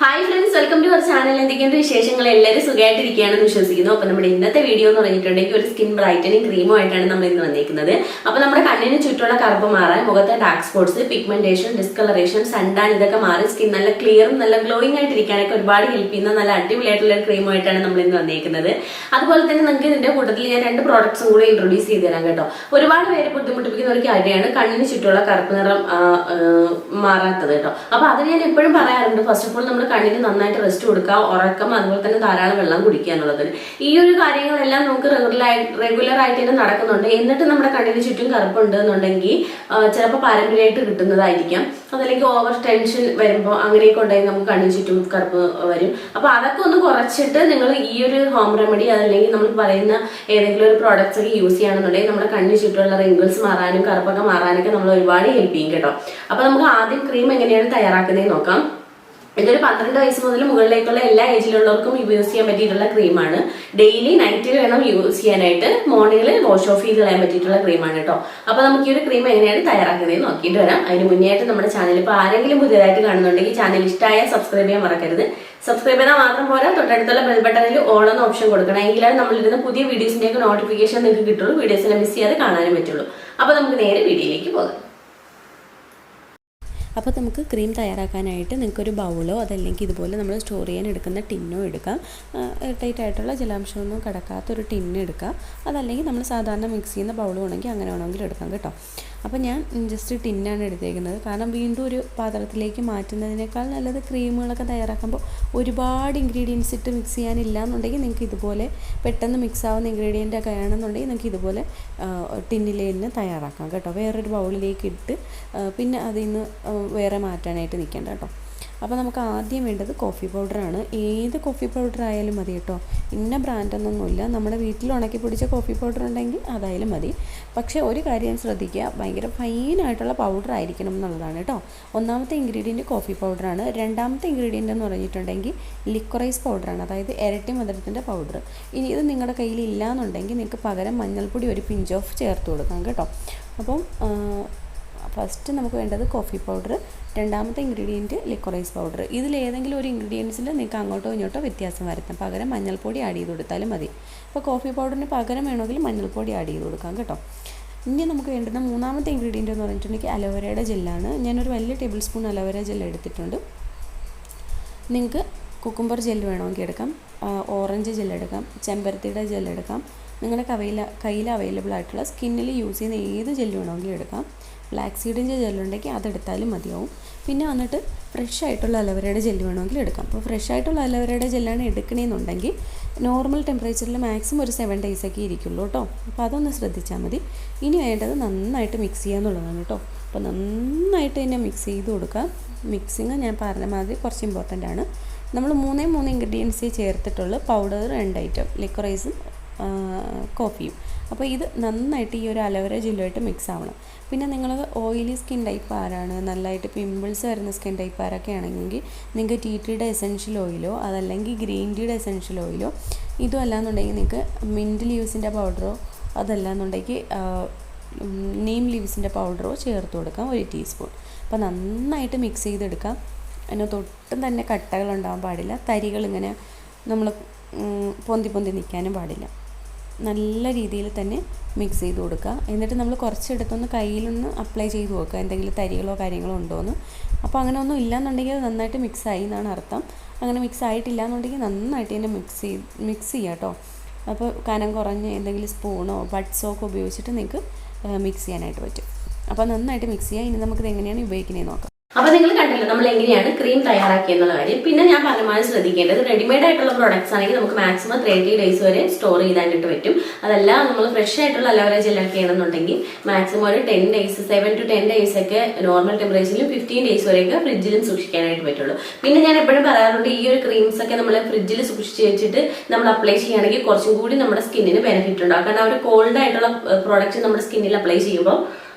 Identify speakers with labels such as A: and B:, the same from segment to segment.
A: Hi friends, welcome to our channel. എന്തൊക്കെയുണ്ട് വിശേഷങ്ങൾ? എല്ലാവരും സുഖമായിട്ടിരിക്കുകയാണെന്ന് വിശ്വസിക്കുന്നു. അപ്പോൾ നമ്മുടെ ഇന്നത്തെ വീഡിയോ എന്ന് പറഞ്ഞിട്ടുണ്ടെങ്കിൽ ഒരു സ്കിൻ ബ്രൈറ്റനിങ് ക്രീമുമായിട്ടാണ് നമ്മൾ ഇന്ന് വന്നിരിക്കുന്നത്. അപ്പോൾ നമ്മുടെ കണ്ണിന് ചുറ്റുമുള്ള കറുപ്പ് മാറാൻ, മുഖത്തെ dark spots, pigmentation, discolouration, suntan ഇതൊക്കെ മാറി സ്കിൻ നല്ല ക്ലിയറും നല്ല ഗ്ലോയിങ് ആയിട്ടിരിക്കാനൊക്കെ ഒരുപാട് ഹെൽപ്പ് ചെയ്യുന്ന നല്ല അടിപൊളിയായിട്ടുള്ള ഒരു ക്രീമുമായിട്ടാണ് നമ്മൾ ഇന്ന് വന്നിരിക്കുന്നത്. അതുപോലെ തന്നെ നിങ്ങൾക്ക് ഇതിന്റെ കൂട്ടത്തിൽ ഞാൻ രണ്ട് പ്രോഡക്ട്സും കൂടി ഇൻട്രൊഡ്യൂസ് ചെയ്ത് തരാം കേട്ടോ. ഒരുപാട് പേര് ബുദ്ധിമുട്ടിപ്പിക്കുന്ന ഒരു കാര്യമാണ് കണ്ണിന് ചുറ്റുമുള്ള കറുപ്പ് നിറം മാറാത്തത് കേട്ടോ. അപ്പോൾ അത് ഞാൻ എപ്പോഴും പറയാറുണ്ട്. ഫസ്റ്റ് ഓഫ് ഓൾ നമ്മൾ കണ്ണിന് നന്നായിട്ട് റെസ്റ്റ് കൊടുക്കുക, ഉറക്കം, അതുപോലെ തന്നെ ധാരാളം വെള്ളം കുടിക്കുക എന്നുള്ളതിന്. ഈ ഒരു കാര്യങ്ങളെല്ലാം നമുക്ക് റെഗുലർ ആയിട്ട് തന്നെ നടക്കുന്നുണ്ട്. എന്നിട്ട് നമ്മുടെ കണ്ണിന് ചുറ്റും കറുപ്പുണ്ട് എന്നുണ്ടെങ്കിൽ ചിലപ്പോൾ പാരമ്പര്യമായിട്ട് കിട്ടുന്നതായിരിക്കാം. അതല്ലെങ്കിൽ ഓവർ ടെൻഷൻ വരുമ്പോൾ അങ്ങനെയൊക്കെ ഉണ്ടെങ്കിൽ നമുക്ക് കണ്ണിന് ചുറ്റും കറുപ്പ് വരും. അപ്പൊ അതൊക്കെ ഒന്ന് കുറച്ചിട്ട് നിങ്ങൾ ഈ ഒരു ഹോം റെമഡി അതല്ലെങ്കിൽ നമ്മൾ പറയുന്ന ഏതെങ്കിലും ഒരു പ്രോഡക്ട്സ് ഒക്കെ യൂസ് ചെയ്യുകയാണെന്നുണ്ടെങ്കിൽ നമ്മുടെ കണ്ണിന് ചുറ്റുമുള്ള റിങ്കിൾസ് മാറാനും കറുപ്പൊക്കെ മാറാനൊക്കെ നമ്മൾ ഒരുപാട് ഹെൽപ്പ് ചെയ്യും കേട്ടോ. അപ്പൊ നമുക്ക് ആദ്യം ക്രീം എങ്ങനെയാണ് തയ്യാറാക്കുന്നത് നോക്കാം. ഇതൊരു 12 വയസ്സ് മുതൽ മുകളിലേക്കുള്ള എല്ലാ ഏജിലുള്ളവർക്കും യൂസ് ചെയ്യാൻ പറ്റിയിട്ടുള്ള ക്രീമാണ്. ഡെയിലി നൈറ്റിൽ വേണം യൂസ് ചെയ്യാനായിട്ട്. മോർണിംഗിൽ വാഷ് ഓഫ് ചെയ്ത് കളയാൻ പറ്റിയിട്ടുള്ള ക്രീമാണ് കേട്ടോ. അപ്പൊ നമുക്ക് ഈ ഒരു ക്രീം എങ്ങനെയാണ് തയ്യാറാക്കുന്നത് നോക്കിയിട്ട് വരാം. അതിന് മുന്നേ ആയിട്ട് നമ്മുടെ ചാനൽ ഇപ്പോൾ ആരെങ്കിലും പുതിയതായിട്ട് കാണുന്നുണ്ടെങ്കിൽ ചാനൽ ഇഷ്ടമായ സബ്സ്ക്രൈബ് ചെയ്യാൻ മറക്കരുത്. സബ്സ്ക്രൈബ് ചെയ്താൽ മാത്രം പോരാ, തൊട്ടടുത്തുള്ള ബെൽ ബട്ടണിൽ ഓൾ എന്ന ഓപ്ഷൻ കൊടുക്കണം. എങ്കിലാണ് നമ്മളിരുന്ന പുതിയ വീഡിയോസിന്റെയൊക്കെ നോട്ടിഫിക്കേഷൻ നിങ്ങൾക്ക് കിട്ടുള്ളൂ. വീഡിയോസിനെ മിസ് ചെയ്യാതെ കാണാനും പറ്റുള്ളൂ. അപ്പൊ നമുക്ക് നേരെ വീഡിയോയിലേക്ക് പോകാം.
B: അപ്പോൾ നമുക്ക് ക്രീം തയ്യാറാക്കാനായിട്ട് നിങ്ങൾക്കൊരു ബൗളോ അതല്ലെങ്കിൽ ഇതുപോലെ നമ്മൾ സ്റ്റോർ ചെയ്യാൻ എടുക്കുന്ന ടിന്നോ എടുക്കാം. എയർടൈറ്റ് ആയിട്ടുള്ള ജലാംശമൊന്നും കിടക്കാത്തൊരു ടിന്ന് എടുക്കാം. അതല്ലെങ്കിൽ നമ്മൾ സാധാരണ മിക്സ് ചെയ്യുന്ന ബൗൾ വേണമെങ്കിൽ അങ്ങനെ വേണമെങ്കിൽ എടുക്കാം കേട്ടോ. അപ്പോൾ ഞാൻ ജസ്റ്റ് ടിന്നാണ് എടുത്തേക്കുന്നത്. കാരണം വീണ്ടും ഒരു പാത്രത്തിലേക്ക് മാറ്റുന്നതിനേക്കാൾ നല്ലത് ക്രീമുകളൊക്കെ തയ്യാറാക്കുമ്പോൾ ഒരുപാട് ഇൻഗ്രീഡിയൻസ് ഇട്ട് മിക്സ് ചെയ്യാനില്ല എന്നുണ്ടെങ്കിൽ നിങ്ങൾക്ക് ഇതുപോലെ പെട്ടെന്ന് മിക്സ് ആവുന്ന ഇൻഗ്രീഡിയൻ്റ് ഒക്കെ ആണെന്നുണ്ടെങ്കിൽ നിങ്ങൾക്ക് ഇതുപോലെ ടിന്നിൽ തന്നെ തയ്യാറാക്കാം കേട്ടോ. വേറൊരു ബൗളിലേക്ക് ഇട്ട് പിന്നെ അതിൽ നിന്ന് വേറെ മാറ്റാനായിട്ട് നിൽക്കേണ്ട കേട്ടോ. അപ്പോൾ നമുക്ക് ആദ്യം വേണ്ടത് കോഫി പൗഡറാണ്. ഏത് കോഫി പൗഡർ ആയാലും മതി കേട്ടോ. ഇന്ന ബ്രാൻഡൊന്നൊന്നുമില്ല. നമ്മുടെ വീട്ടിൽ ഉണക്കി പൊടിച്ച കോഫി പൗഡർ ഉണ്ടെങ്കിൽ അതായാലും മതി. പക്ഷേ ഒരു കാര്യം ശ്രദ്ധിക്കുക, ഭയങ്കര ഫൈനായിട്ടുള്ള പൗഡർ ആയിരിക്കണം എന്നുള്ളതാണ് കേട്ടോ. ഒന്നാമത്തെ ഇൻഗ്രീഡിയൻറ്റ് കോഫി പൗഡറാണ്. രണ്ടാമത്തെ ഇൻഗ്രീഡിയൻ്റ് എന്ന് പറഞ്ഞിട്ടുണ്ടെങ്കിൽ ലിക്വറൈസ് പൗഡറാണ്, അതായത് ഇരട്ടി മധുരത്തിൻ്റെ പൗഡർ. ഇനി ഇത് നിങ്ങളുടെ കയ്യിൽ ഇല്ല എന്നുണ്ടെങ്കിൽ നിങ്ങൾക്ക് പകരം മഞ്ഞൾപ്പൊടി ഒരു പിഞ്ച് ഓഫ് ചേർത്ത് കൊടുക്കാം കേട്ടോ. അപ്പം ഫസ്റ്റ് നമുക്ക് വേണ്ടത് കോഫി പൗഡർ, രണ്ടാമത്തെ ഇൻഗ്രീഡിയൻറ്റ് ലിക്വറൈസ് പൗഡർ. ഇതിലേതെങ്കിലും ഒരു ഇൻഗ്രീഡിയൻസിൽ നിങ്ങൾക്ക് അങ്ങോട്ടോ ഇങ്ങോട്ടോ വ്യത്യാസം വരുത്താം. പകരം മഞ്ഞൾപ്പൊടി ആഡ് ചെയ്ത് കൊടുത്താലും മതി. അപ്പോൾ കോഫി പൗഡറിന് പകരം വേണമെങ്കിൽ മഞ്ഞൾപ്പൊടി ആഡ് ചെയ്ത് കൊടുക്കാം കേട്ടോ. ഇനി നമുക്ക് വേണ്ടുന്ന മൂന്നാമത്തെ ഇൻഗ്രീഡിയൻറ്റ് എന്ന് പറഞ്ഞിട്ടുണ്ടെങ്കിൽ അലോവേരയുടെ ജെല്ലാണ്. ഞാനൊരു വലിയ ടേബിൾ സ്പൂൺ അലോവേര ജെൽ എടുത്തിട്ടുണ്ട്. നിങ്ങൾക്ക് കുക്കുംബർ ജെല്ല് വേണമെങ്കിൽ എടുക്കാം, ഓറഞ്ച് ജെല്ലെടുക്കാം, ചെമ്പരത്തിയുടെ ജെല്ലെടുക്കാം. നിങ്ങളുടെ കയ്യിൽ അവൈലബിൾ ആയിട്ടുള്ള സ്കിന്നിൽ യൂസ് ചെയ്യുന്ന ഏത് ജെല്ല് വേണമെങ്കിലും എടുക്കാം. ബ്ലാക്ക് സീഡിൻ്റെ ജെല്ലുണ്ടെങ്കിൽ അതെടുത്താലും മതിയാവും. പിന്നെ വന്നിട്ട് ഫ്രഷ് ആയിട്ടുള്ള അലോവേരയുടെ ജെല്ല് വേണമെങ്കിൽ എടുക്കാം. അപ്പോൾ ഫ്രഷ് ആയിട്ടുള്ള അലോവേരയുടെ ജെല്ലാണ് എടുക്കണമെന്നുണ്ടെങ്കിൽ നോർമൽ ടെമ്പറേച്ചറിൽ മാക്സിമം ഒരു 7 days ഒക്കെ ഇരിക്കുള്ളൂ കേട്ടോ. അപ്പോൾ അതൊന്ന് ശ്രദ്ധിച്ചാൽ മതി. ഇനി വേണ്ടത് നന്നായിട്ട് മിക്സ് ചെയ്യുക എന്നുള്ളതാണ് കേട്ടോ. അപ്പോൾ നന്നായിട്ട് തന്നെ മിക്സ് ചെയ്ത് കൊടുക്കുക. മിക്സിങ് ഞാൻ പറഞ്ഞ മാതിരി കുറച്ച് ഇമ്പോർട്ടൻ്റ് ആണ്. നമ്മൾ 3 ഇൻഗ്രീഡിയൻസേ ചേർത്തിട്ടുള്ളൂ. Powder 2 item, ലിക്വറൈസും കോഫിയും. അപ്പോൾ ഇത് നന്നായിട്ട് ഈ ഒരു അലോവേര ജെല്ലുമായിട്ട് മിക്സ് ആവണം. പിന്നെ നിങ്ങൾ ഓയിലി സ്കിൻ ടൈപ്പ് ആരാണ്, നല്ലതായിട്ട് പിമ്പിൾസ് വരുന്ന സ്കിൻ ടൈപ്പ് ആരൊക്കെ ആണെങ്കിൽ നിങ്ങൾക്ക് ടീ ട്രീയുടെ എസെൻഷ്യൽ ഓയിലോ അതല്ലെങ്കിൽ ഗ്രീൻ ടീയുടെ എസെൻഷ്യൽ ഓയിലോ, ഇതും അല്ലാന്നുണ്ടെങ്കിൽ നിങ്ങൾക്ക് മിൻറ്റ് ലീവ്സിൻ്റെ പൗഡറോ അതല്ലാന്നുണ്ടെങ്കിൽ നീം ലീവ്സിൻ്റെ പൗഡറോ ചേർത്ത് കൊടുക്കാം 1 ടീസ്പൂൺ. അപ്പോൾ നന്നായിട്ട് മിക്സ് ചെയ്തെടുക്കാം. അതിനകത്തൊട്ടും തന്നെ കട്ടകളുണ്ടാകാൻ പാടില്ല. തരികളിങ്ങനെ നമ്മൾ പൊന്തി നിൽക്കാനും പാടില്ല. നല്ല രീതിയിൽ തന്നെ മിക്സ് ചെയ്ത് കൊടുക്കുക. എന്നിട്ട് നമ്മൾ കുറച്ചെടുത്തൊന്ന് കയ്യിലൊന്ന് അപ്ലൈ ചെയ്ത് നോക്കുക എന്തെങ്കിലും തരികളോ കാര്യങ്ങളോ ഉണ്ടോയെന്ന്. അപ്പോൾ അങ്ങനെ ഒന്നും ഇല്ലയെന്നുണ്ടെങ്കിൽ അത് നന്നായിട്ട് മിക്സ് ആയി എന്നാണ് അർത്ഥം. അങ്ങനെ മിക്സ് ആയിട്ടില്ല എന്നുണ്ടെങ്കിൽ നന്നായിട്ട് തന്നെ മിക്സ് ചെയ്യുക കേട്ടോ. അപ്പോൾ കനം കുറഞ്ഞ് എന്തെങ്കിലും സ്പൂണോ ബഡ്സോ ഒക്കെ ഉപയോഗിച്ചിട്ട് നിങ്ങൾക്ക് മിക്സ് ചെയ്യാനായിട്ട് പറ്റും. അപ്പോൾ നന്നായിട്ട് മിക്സ് ചെയ്യുക. ഇനി നമുക്കിത് എങ്ങനെയാണ് ഉപയോഗിക്കുന്നത് നോക്കാം.
A: അപ്പൊ നിങ്ങൾ കണ്ടല്ലോ നമ്മൾ എങ്ങനെയാണ് ക്രീം തയ്യാറാക്കിയെന്നുള്ള കാര്യം. പിന്നെ ഞാൻ പറഞ്ഞ ശ്രദ്ധിക്കേണ്ടത്, റെഡിമെയ്ഡ് ആയിട്ടുള്ള പ്രോഡക്ട്സ് ആണെങ്കിൽ നമുക്ക് മാക്സിമം 30 days വരെ സ്റ്റോർ ചെയ്താനായിട്ട് പറ്റും. അതല്ല നമ്മൾ ഫ്രഷ് ആയിട്ടുള്ള അലോവേര ജെല്ലൊക്കെ ചെയ്യണമെന്നുണ്ടെങ്കിൽ മാക്സിമം ഒരു 10 days, 7 to 10 days ഒക്കെ നോർമൽ ടെമ്പറേച്ചറിലും 15 days വരെയൊക്കെ ഫ്രിഡ്ജിലും സൂക്ഷിക്കാനായിട്ട് പറ്റുള്ളൂ. പിന്നെ ഞാൻ എപ്പോഴും പറയാറുണ്ട്, ഈ ഒരു ക്രീംസ് ഒക്കെ നമ്മൾ ഫ്രിഡ്ജിൽ സൂക്ഷിച്ച് വെച്ചിട്ട് നമ്മൾ അപ്ലൈ ചെയ്യുകയാണെങ്കിൽ കുറച്ചും കൂടി നമ്മുടെ സ്കിന്നിന് ബെനിഫിറ്റ് ഉണ്ടാകും. കാരണം ഒരു കോൾഡ് ആയിട്ടുള്ള പ്രോഡക്റ്റ് നമ്മുടെ സ്കിന്നിൽ അപ്ലൈ ചെയ്യുമ്പോൾ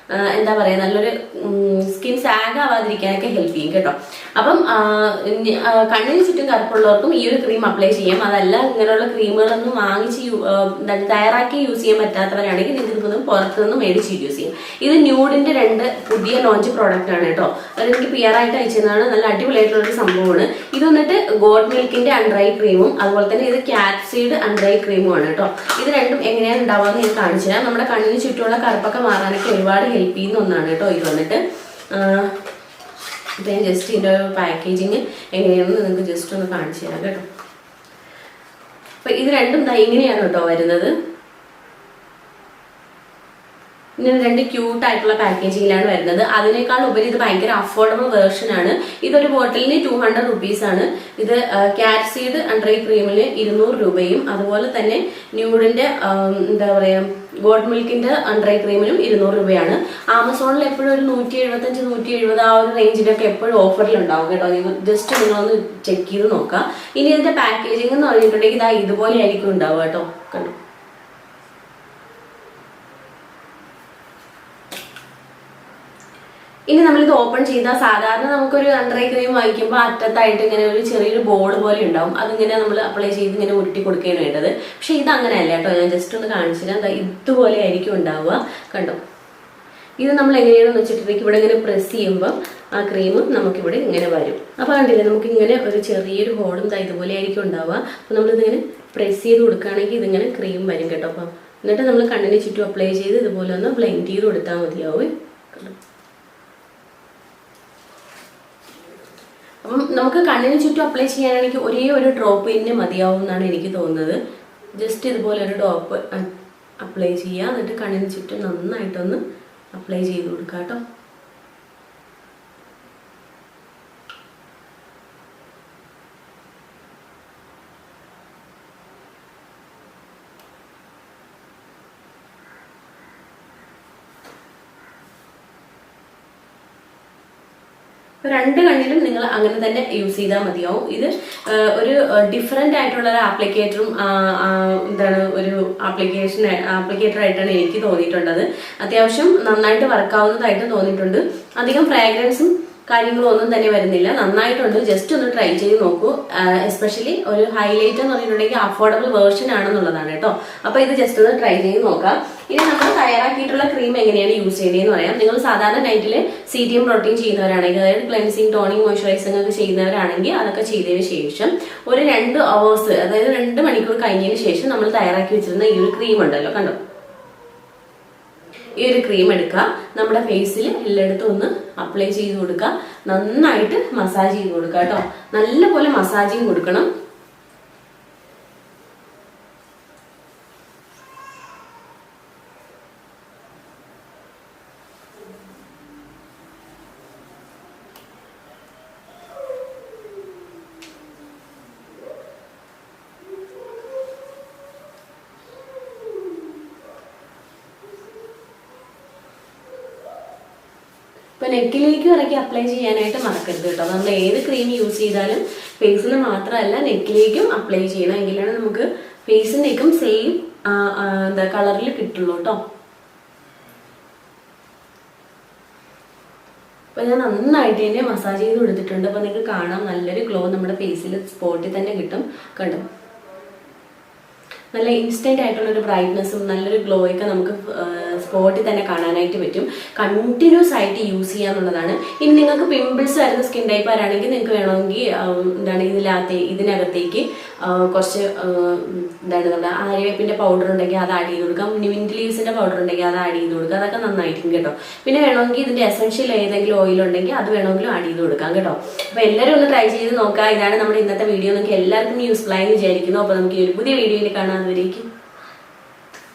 A: എന്താ പറയുക, നല്ലൊരു സ്കിൻ സാഗ് ആവാതിരിക്കാനൊക്കെ ഹെൽപ്പ് ചെയ്യും കേട്ടോ. അപ്പം കണ്ണിന് ചുറ്റും കറുപ്പുള്ളവർക്കും ഈ ഒരു ക്രീം അപ്ലൈ ചെയ്യാം. അതല്ല ഇങ്ങനെയുള്ള ക്രീമുകളൊന്നും വാങ്ങിച്ച് തയ്യാറാക്കി യൂസ് ചെയ്യാൻ പറ്റാത്തവരാണെങ്കിൽ നിങ്ങൾക്ക് ഇതൊന്നും പുറത്തുനിന്ന് മേടിച്ച് യൂസ് ചെയ്യും. ഇത് ന്യൂഡിന്റെ 2 പുതിയ ലോഞ്ച് പ്രോഡക്റ്റ് ആണ് കേട്ടോ. അതെനിക്ക് PR ആയിട്ട് അയച്ചതാണ്. നല്ല അടിപൊളിയായിട്ടുള്ള ഒരു സംഭവമാണ് ഇത്. വന്നിട്ട് ഗോഡ് മിൽക്കിന്റെ അൺഡ്രൈ ക്രീമും അതുപോലെ തന്നെ ഇത് ക്യാറ്റ് സീഡ് അൺഡ്രൈ ക്രീമും ആണ് കേട്ടോ. ഇത് രണ്ടും എങ്ങനെയാണ് ഉണ്ടാവുക ഞാൻ കാണിച്ചു തരാം. നമ്മുടെ കണ്ണിന് ചുറ്റുമുള്ള കറുപ്പൊക്കെ മാറാനൊക്കെ ഒരുപാട് ഹെൽപ്പ് ചെയ്യുന്ന ഒന്നാണ് കേട്ടോ ഇത് വന്നിട്ട്. ഇപ്പം ഞാൻ ജസ്റ്റ് ഇതിൻ്റെ പാക്കേജിങ് എങ്ങനെയാണെന്ന് നിങ്ങൾക്ക് ജസ്റ്റ് ഒന്ന് കാണിച്ചു തരാം കേട്ടോ. അപ്പം ഇത് രണ്ടും ഇങ്ങനെയാണ് കേട്ടോ വരുന്നത്. ഇങ്ങനെ 2 ക്യൂട്ട് ആയിട്ടുള്ള പാക്കേജിങ്ങിലാണ് വരുന്നത്. അതിനേക്കാൾ ഉപരി ഇത് ഭയങ്കര അഫോർഡബിൾ വേർഷൻ ആണ്. ഇതൊരു ബോട്ടിലിന് 200 rupees ആണ്. ഇത് ക്യാറ്റ് സീഡ് അൺഡ്രൈ ക്രീമിന് 200 രൂപയും അതുപോലെ തന്നെ ന്യൂഡിന്റെ എന്താ പറയാ ഗോഡ് മിൽക്കിന്റെ അൺഡ്രൈ ക്രീമിനും 200 രൂപയാണ്. ആമസോണിൽ എപ്പോഴും ഒരു 175 170 ആ ഒരു റേഞ്ചിലൊക്കെ എപ്പോഴും ഓഫറിൽ ഉണ്ടാവും കേട്ടോ. ജസ്റ്റ് നിങ്ങളൊന്ന് ചെക്ക് ചെയ്ത് നോക്കാം. ഇനി ഇതിന്റെ പാക്കേജിംഗ് എന്ന് പറഞ്ഞിട്ടുണ്ടെങ്കിൽ ഇതുപോലെ ആയിരിക്കും ഉണ്ടാവുക കേട്ടോ. കണ്ടു. ഇനി നമ്മളിത് ഓപ്പൺ ചെയ്താൽ സാധാരണ നമുക്കൊരു അണ്ടർ ഐ ക്രീം വാങ്ങിക്കുമ്പോൾ അറ്റത്തായിട്ട് ഇങ്ങനെ ഒരു ചെറിയൊരു ബോൾ പോലെ ഉണ്ടാവും. അതിങ്ങനെ നമ്മൾ അപ്ലൈ ചെയ്ത് ഇങ്ങനെ ഉരുട്ടി കൊടുക്കുകയാണ് വേണ്ടത്. പക്ഷെ ഇത് അങ്ങനെയല്ല കേട്ടോ. ഞാൻ ജസ്റ്റ് ഒന്ന് കാണിച്ചില്ല. ഇതുപോലെ ആയിരിക്കും ഉണ്ടാവുക. കണ്ടോ, ഇത് നമ്മൾ എങ്ങനെയാണെന്ന് വെച്ചിട്ടുണ്ടെങ്കിൽ ഇവിടെ ഇങ്ങനെ പ്രസ് ചെയ്യുമ്പോൾ ആ ക്രീം നമുക്കിവിടെ ഇങ്ങനെ വരും. അപ്പോൾ കണ്ടില്ലേ, നമുക്ക് ഇങ്ങനെ ഒരു ചെറിയൊരു ഹോളും ഇതുപോലെ ആയിരിക്കും ഉണ്ടാവുക. അപ്പോൾ നമ്മളിതിങ്ങനെ പ്രസ് ചെയ്ത് കൊടുക്കുകയാണെങ്കിൽ ഇതിങ്ങനെ ക്രീം വരും കേട്ടോ. അപ്പം എന്നിട്ട് നമ്മൾ കണ്ണിന് ചുറ്റും അപ്ലൈ ചെയ്ത് ഇതുപോലെ ഒന്ന് ബ്ലെൻഡ് ചെയ്ത് കൊടുത്താൽ മതിയാവും. കണ്ടോ, അപ്പം നമുക്ക് കണ്ണിന് ചുറ്റും അപ്ലൈ ചെയ്യാനാണെങ്കിൽ ഒരേ ഒരു ഡ്രോപ്പ് തന്നെ മതിയാവും എന്നാണ് എനിക്ക് തോന്നുന്നത്. ജസ്റ്റ് ഇതുപോലെ ഒരു ഡ്രോപ്പ് അപ്ലൈ ചെയ്യുക. എന്നിട്ട് കണ്ണിന് ചുറ്റും നന്നായിട്ടൊന്ന് അപ്ലൈ ചെയ്ത് കൊടുക്കുക കേട്ടോ. രണ്ട് കണ്ണിലും നിങ്ങൾ അങ്ങനെ തന്നെ യൂസ് ചെയ്താൽ മതിയാവും. ഇത് ഒരു ഡിഫറെന്റ് ആയിട്ടുള്ള ഒരു ആപ്ലിക്കേറ്ററും എന്താണ് ഒരു ആപ്ലിക്കേറ്റർ ആയിട്ടാണ് എനിക്ക് തോന്നിയിട്ടുള്ളത്. അത്യാവശ്യം നന്നായിട്ട് വർക്കാവുന്നതായിട്ട് തോന്നിയിട്ടുണ്ട്. അധികം ഫ്രാഗ്രൻസും കാര്യങ്ങളും ഒന്നും തന്നെ വരുന്നില്ല. നന്നായിട്ടുണ്ട്. ജസ്റ്റ് ഒന്ന് ട്രൈ ചെയ്ത് നോക്കൂ. എസ്പെഷ്യലി ഒരു ഹൈലൈറ്റ് എന്ന് പറഞ്ഞിട്ടുണ്ടെങ്കിൽ അഫോർഡബിൾ വേർഷൻ ആണെന്നുള്ളതാണ് കേട്ടോ. അപ്പൊ ഇത് ജസ്റ്റ് ഒന്ന് ട്രൈ ചെയ്ത് നോക്കാം. ഇനി നമ്മൾ തയ്യാറാക്കിയിട്ടുള്ള ക്രീം എങ്ങനെയാണ് യൂസ് ചെയ്യേണ്ടതെന്ന് പറയാം. നിങ്ങൾ സാധാരണ നൈറ്റിൽ CTM പ്രോട്ടീൻ ചെയ്യുന്നവരാണെങ്കിൽ, അതായത് ക്ലെൻസിങ്, ടോണിങ്, മോയ്സ്ചറൈസിംഗ് ഒക്കെ ചെയ്യുന്നവരാണെങ്കിൽ അതൊക്കെ ചെയ്തതിന് ശേഷം ഒരു 2 hours, അതായത് 2 മണിക്കൂർ കഴിഞ്ഞതിന് ശേഷം നമ്മൾ തയ്യാറാക്കി വെച്ചിരുന്ന ഈ ഒരു ക്രീം ഉണ്ടല്ലോ, കണ്ടോ, ഈ ഒരു ക്രീം എടുക്കുക. നമ്മുടെ ഫേസിൽ എല്ലായിടത്തും ഒന്ന് അപ്ലൈ ചെയ്ത് കൊടുക്കുക. നന്നായിട്ട് മസാജ് ചെയ്ത് കൊടുക്കുക കേട്ടോ. നല്ലപോലെ മസാജിങ് കൊടുക്കണം. ഇപ്പൊ നെക്കിലേക്ക് ഇറക്കി അപ്ലൈ ചെയ്യാനായിട്ട് മറക്കരുത് കേട്ടോ. നമ്മൾ ഏത് ക്രീം യൂസ് ചെയ്താലും ഫേസിൽ മാത്രമല്ല നെക്കിലേക്കും അപ്ലൈ ചെയ്യണം. എങ്കിലാണ് നമുക്ക് ഫേസും നെക്കും സെയിം എന്താ കളറിൽ കിട്ടുള്ളൂ കേട്ടോ. അപ്പൊ ഞാൻ നന്നായിട്ട് തന്നെ മസാജ് ചെയ്ത് കൊടുത്തിട്ടുണ്ട്. അപ്പൊ നിങ്ങൾക്ക് കാണാം നല്ലൊരു ഗ്ലോ നമ്മുടെ ഫേസിൽ സ്പോട്ടിൽ തന്നെ കിട്ടും. കണ്ടോ, നല്ല ഇൻസ്റ്റന്റ് ആയിട്ടുള്ള ഒരു ബ്രൈറ്റ്നസ്സും നല്ലൊരു ഗ്ലോയൊക്കെ നമുക്ക് സ്പോട്ടിൽ തന്നെ കാണാനായിട്ട് പറ്റും. കണ്ടിന്യൂസ് ആയിട്ട് യൂസ് ചെയ്യാന്നുള്ളതാണ്. ഇനി നിങ്ങൾക്ക് പിമ്പിൾസ് വരുന്ന സ്കിൻ ടൈപ്പ് ആണെങ്കിൽ നിങ്ങൾക്ക് വേണമെങ്കിൽ എന്താണ് ഇതിനകത്തേക്ക് കുറച്ച് എന്താണ് നമ്മുടെ ആര്യവേപ്പിന്റെ പൗഡർ ഉണ്ടെങ്കിൽ അത് ആഡ് ചെയ്ത് കൊടുക്കാം. മിന്റ് ലീവ്സിന്റെ പൗഡർ ഉണ്ടെങ്കിൽ അത് ആഡ് ചെയ്ത് കൊടുക്കാം. അതൊക്കെ നന്നായിരിക്കും കേട്ടോ. പിന്നെ വേണമെങ്കിൽ ഇതിന്റെ എസൻഷ്യൽ ഏതെങ്കിലും ഓയിൽ ഉണ്ടെങ്കിൽ അത് വേണമെങ്കിലും ആഡ് ചെയ്ത് കൊടുക്കാം കേട്ടോ. അപ്പൊ എല്ലാവരും ഒന്ന് ട്രൈ ചെയ്ത് നോക്കാം. ഇതാണ് നമ്മുടെ ഇന്നത്തെ വീഡിയോ. നിങ്ങൾക്ക് എല്ലാവർക്കും യൂസ്ഫുൾ ആയി വിചാരിക്കുന്നു. അപ്പൊ നമുക്ക് ഈ ഒരു പുതിയ വീഡിയോയിൽ കാണാൻ വരേക്കും.